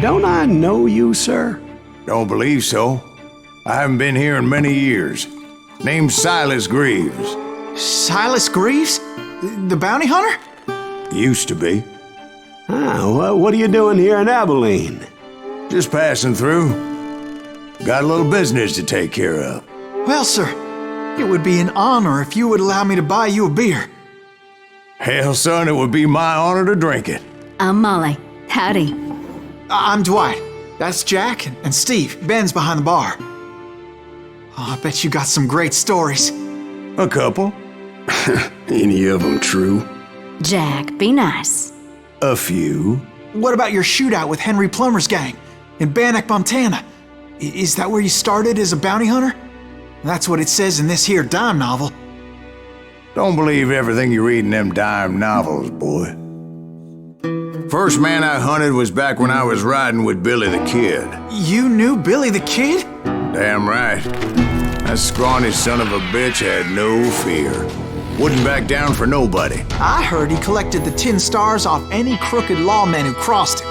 don't I know you, sir? Don't believe so. I haven't been here in many years. Name's Silas Greaves. Silas Greaves? The bounty hunter? Used to be. Well, what are you doing here in Abilene? Just passing through. Got a little business to take care of. Well, sir, it would be an honor if you would allow me to buy you a beer. Hell, son, it would be my honor to drink it. I'm Molly. Howdy. I'm Dwight. That's Jack and Steve. Ben's behind the bar. Oh, I bet you got some great stories. A couple. Any of them true? Jack, be nice. A few. What about your shootout with Henry Plummer's gang in Bannock, Montana? Is that where you started as a bounty hunter? That's what it says in this here dime novel. Don't believe everything you read in them dime novels, boy. First man I hunted was back when I was riding with Billy the Kid. You knew Billy the Kid? Damn right. That scrawny son of a bitch had no fear. Wouldn't back down for nobody. I heard he collected the 10 stars off any crooked lawman who crossed him.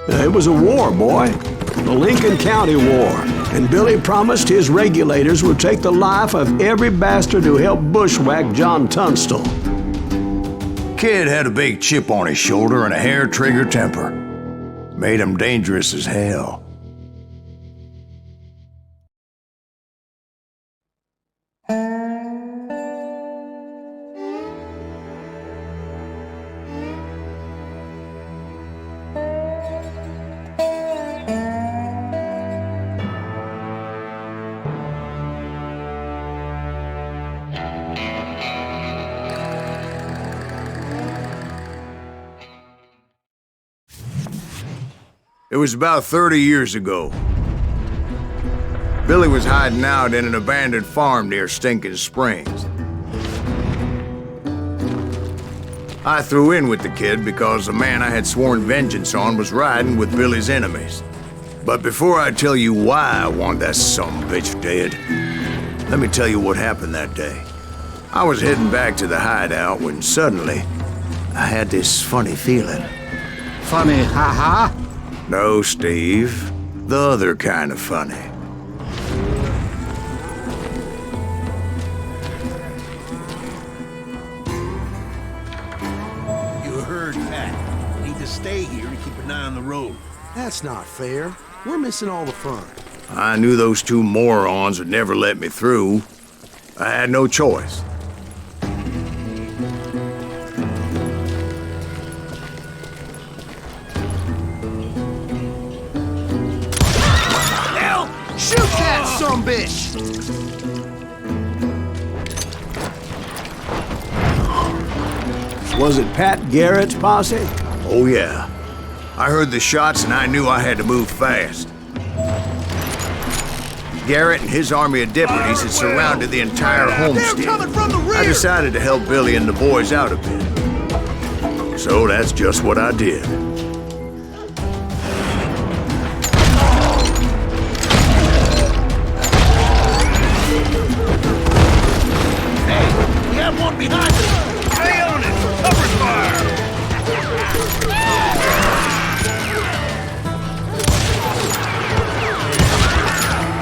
It was a war, boy. The Lincoln County War. And Billy promised his regulators would take the life of every bastard who helped bushwhack John Tunstall. Kid had a big chip on his shoulder and a hair-trigger temper. Made him dangerous as hell. It was about 30 years ago. Billy was hiding out in an abandoned farm near Stinking Springs. I threw in with the kid because the man I had sworn vengeance on was riding with Billy's enemies. But before I tell you why I want that sumbitch dead, let me tell you what happened that day. I was heading back to the hideout when suddenly I had this funny feeling. Funny, ha-ha? No, Steve. The other kind of funny. You heard Pat. Need to stay here and keep an eye on the road. That's not fair. We're missing all the fun. I knew those two morons would never let me through. I had no choice. Shoot that sumbitch! Was it Pat Garrett's posse? Oh yeah. I heard the shots and I knew I had to move fast. Garrett and his army of deputies had surrounded the entire homestead. I decided to help Billy and the boys out a bit. So that's just what I did. We have one behind us! Stay on it! Cover fire!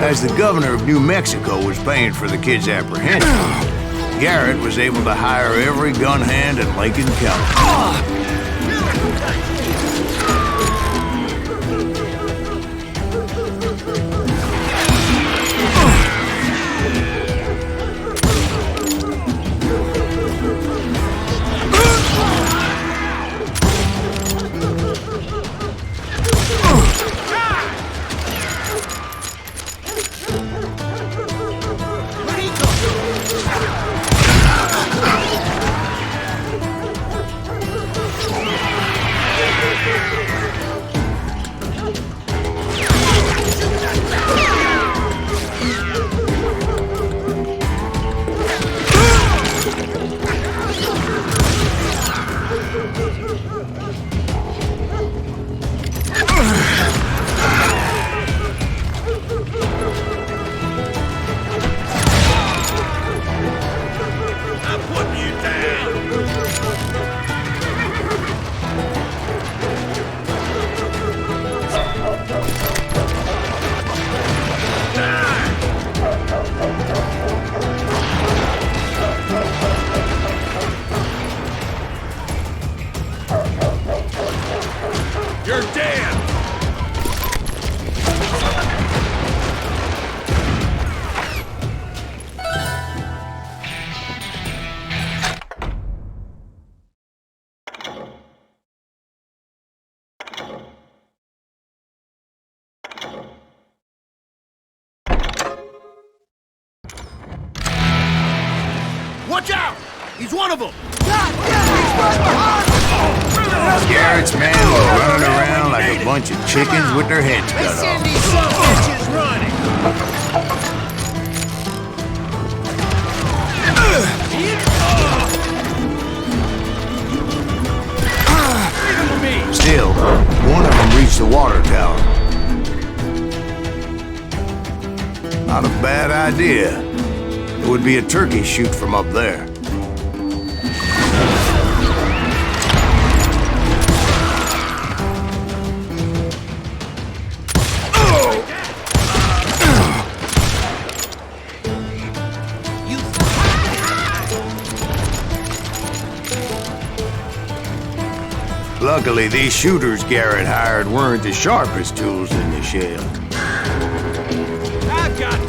As the governor of New Mexico was paying for the kid's apprehension, Garrett was able to hire every gun hand in Lincoln County. Watch out! He's one of them! Garrett's men were running around like a bunch of chickens with their heads cut off. Send these son of bitches running! Still, one of them reached the water tower. Not a bad idea. It would be a turkey shoot from up there. Luckily, these shooters Garrett hired weren't the sharpest tools in the shed.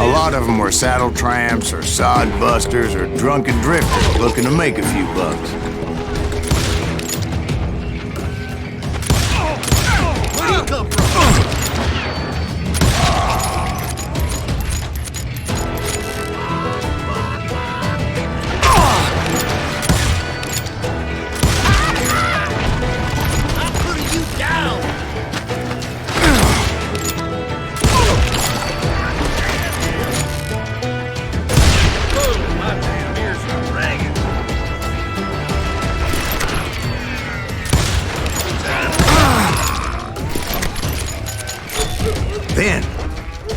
A lot of them were saddle tramps or sod busters or drunken drifters looking to make a few bucks. Where'd he come from? I'm putting you down! My damn ears are ringing. Then,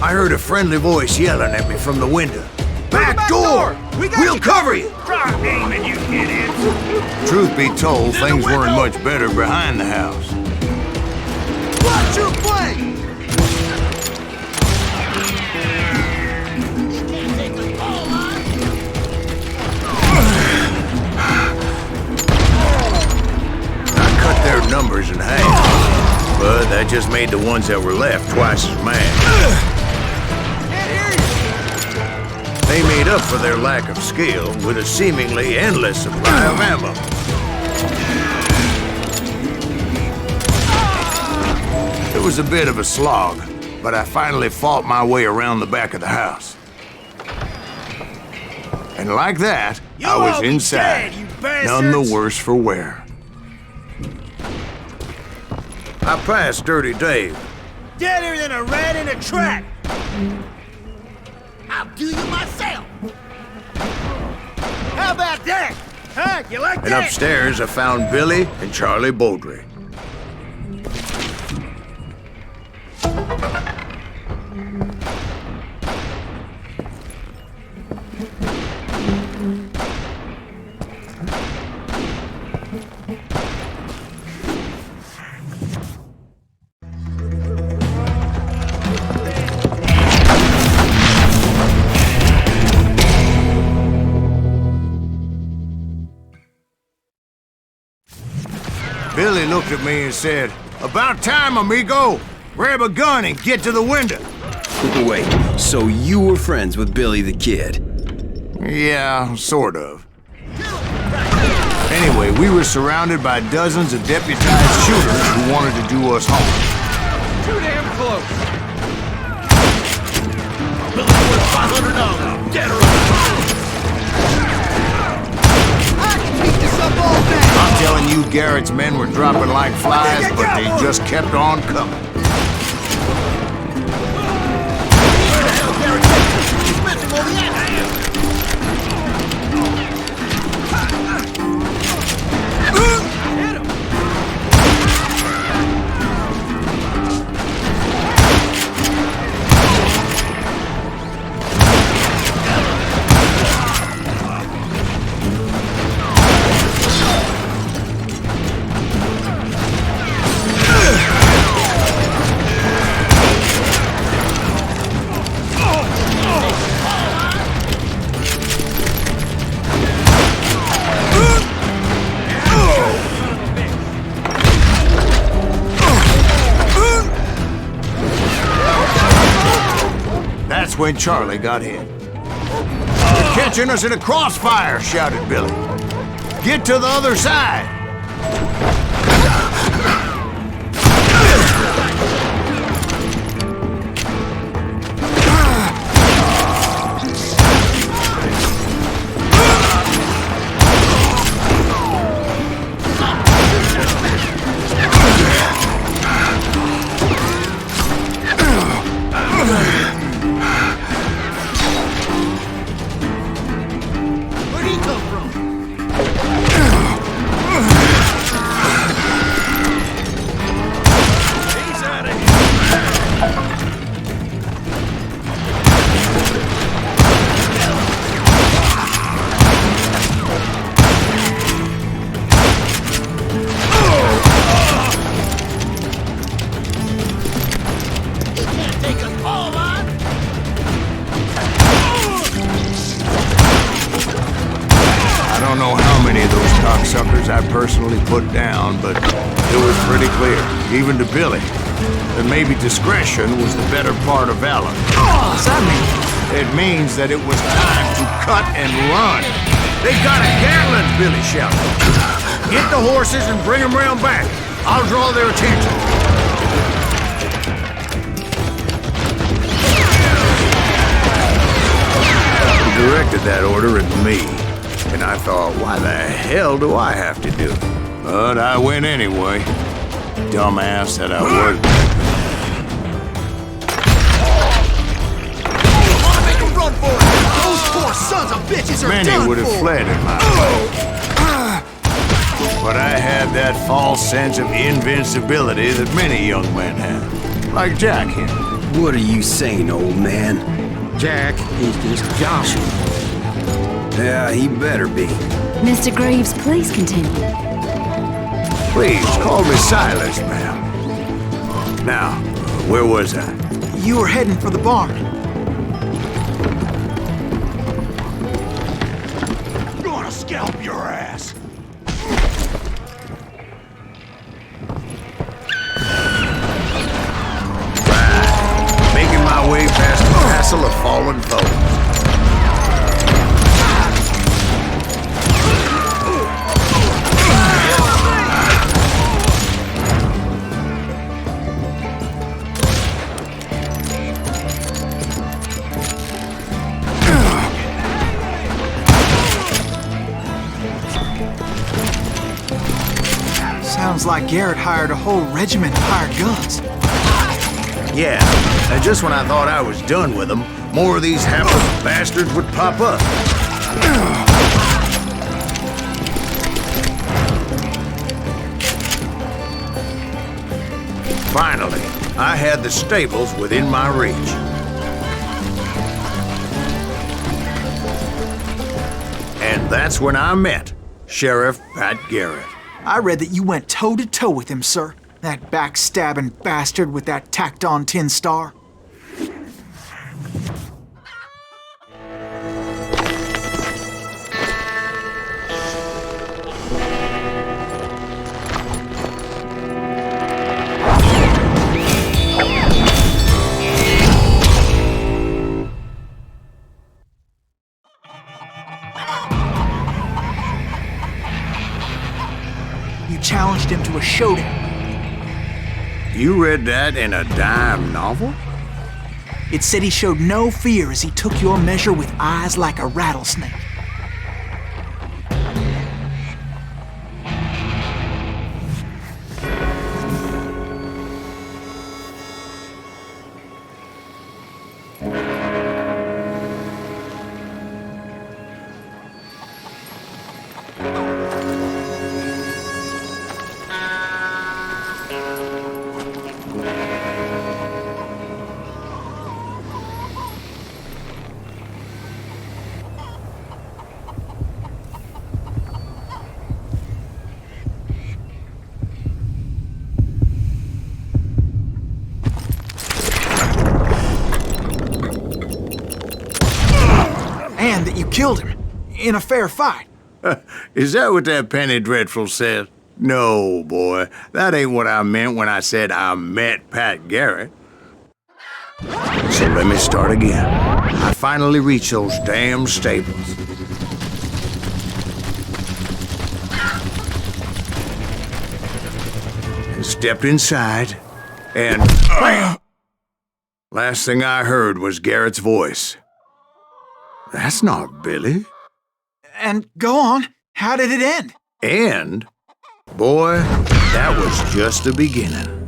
I heard a friendly voice yelling at me from the window. Back door! We'll cover you! Try aiming, you idiots! Truth be told, things weren't much better behind the house. Watch your play! I cut their numbers in half, but that just made the ones that were left twice as mad. They made up for their lack of skill with a seemingly endless supply of ammo. It was a bit of a slog, but I finally fought my way around the back of the house. And like that, I was inside, none the worse for wear. I passed Dirty Dave. Deader than a rat in a trap! I'll do you myself! How about that? Huh? You like And that? upstairs, I found Billy and Charlie Bowdre. Billy looked at me and said, "About time, amigo! Grab a gun and get to the window." Wait, so you were friends with Billy the Kid? Yeah, sort of. Anyway, we were surrounded by dozens of deputized shooters who wanted to do us harm. Too damn close! Billy worth $500. Dead or alive! I can keep this up all day! I'm telling you, Garrett's men were dropping like flies, but they just kept on coming. Where the hell Garrett Taylor? He's missing all the action! Hit him! That's when Charlie got hit. "They're catching us in a crossfire," shouted Billy. "Get to the other side!" cocksuckers I personally put down, but it was pretty clear, even to Billy, that maybe discretion was the better part of valor. What's that mean? It means that it was time to cut and run. They got a Gatling, Billy shouted. Get the horses and bring them round back. I'll draw their attention. He directed that order at me, and I thought, why the hell do I have to do it? But I went anyway. Dumbass that I was. Make a run for it! Those poor sons of bitches are Many done would have for. fled in my place. But I had that false sense of invincibility that many young men have. Like Jack here. What are you saying, old man? Jack is just Joshua. Yeah, he better be. Mr. Greaves, please continue. Please, call me Silas, ma'am. Now, where was I? You were heading for the barn. Gonna scalp your ass. Making my way past the castle of fallen foes. Sounds like Garrett hired a whole regiment of hired guns. Yeah, and just when I thought I was done with them, more of these hapless bastards would pop up. Finally, I had the stables within my reach. And that's when I met Sheriff Pat Garrett. I read that you went toe-to-toe with him, sir. That backstabbing bastard with that tacked-on tin star. You challenged him to a showdown. You read that in a dime novel? It said he showed no fear as he took your measure with eyes like a rattlesnake. And that you killed him in a fair fight. Is that what that penny dreadful says? No, boy. That ain't what I meant when I said I met Pat Garrett. So let me start again. I finally reached those damn stables. And stepped inside, and bam! Last thing I heard was Garrett's voice. That's not Billy. And go on, how did it end? And, boy, that was just the beginning.